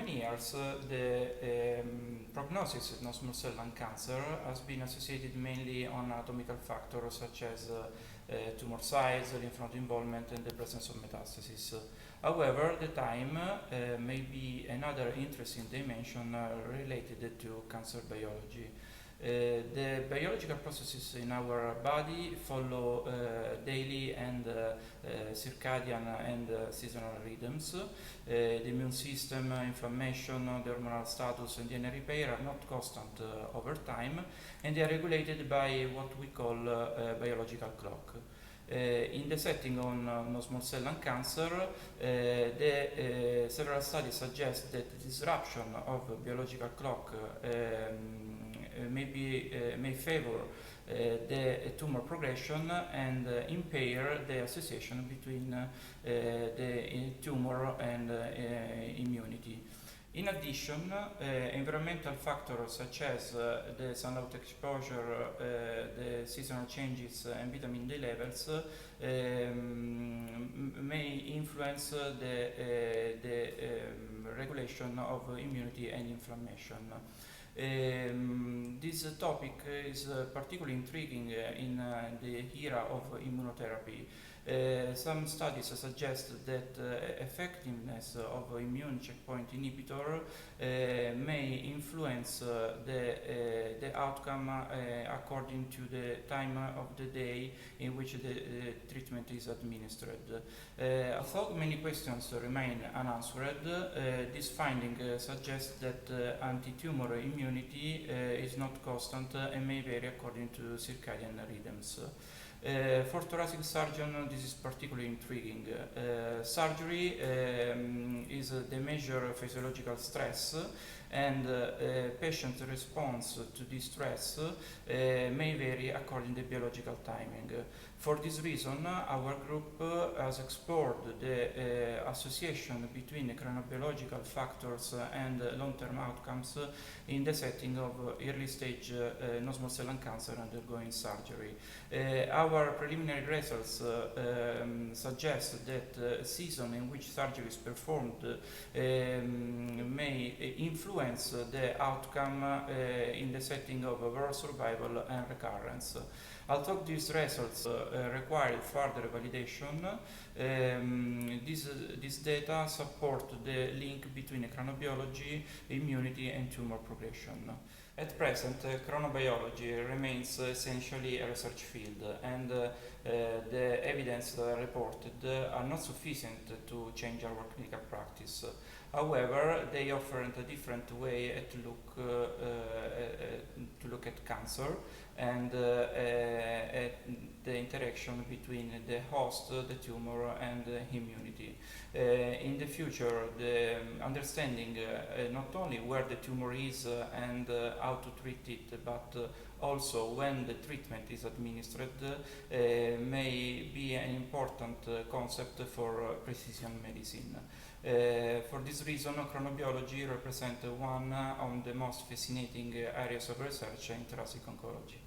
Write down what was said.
many years, the prognosis of non-small cell lung cancer has been associated mainly on anatomical factors such as tumor size, lymph node involvement, and the presence of metastasis. However, the time may be another interesting dimension related to cancer biology. The biological processes in our body follow daily and circadian and seasonal rhythms. The immune system, inflammation, the hormonal status, and DNA repair are not constant over time, and they are regulated by what we call biological clock. In the setting on non-small cell lung cancer, several studies suggest that the disruption of biological clock may favor the tumor progression and impair the association between the tumor and immunity. In addition, environmental factors such as the sunlight exposure, the seasonal changes, and vitamin D levels may influence the regulation of immunity and inflammation. This topic is particularly intriguing in the era of immunotherapy. Some studies suggest that effectiveness of immune checkpoint inhibitor may influence the outcome according to the time of the day in which the treatment is administered. Although many questions remain unanswered, this finding suggests that anti-tumor immunity is not constant and may vary according to circadian rhythms. For thoracic surgeon, this is particularly intriguing. Surgery is the measure of physiological stress, and patient response to this stress may vary according to biological timing. For this reason, our group has explored the association between chronobiological factors and long-term outcomes in the setting of early-stage non-small cell lung cancer undergoing surgery. Our preliminary results suggest that season in which surgery is performed may influence the outcome in the setting of overall survival and recurrence. Although these results require further validation, these data support the link between chronobiology, immunity, and tumor progression. At present, chronobiology remains essentially a research field, and the evidence reported are not sufficient to change our clinical practice. However, they offer a different way to look at cancer and at the interaction between the host, the tumor, and immunity. In the future, the understanding not only where the tumor is and how to treat it, but also when the treatment is administered may be an important concept for precision medicine. For this reason, chronobiology represents one of the most fascinating areas of research in thoracic oncology.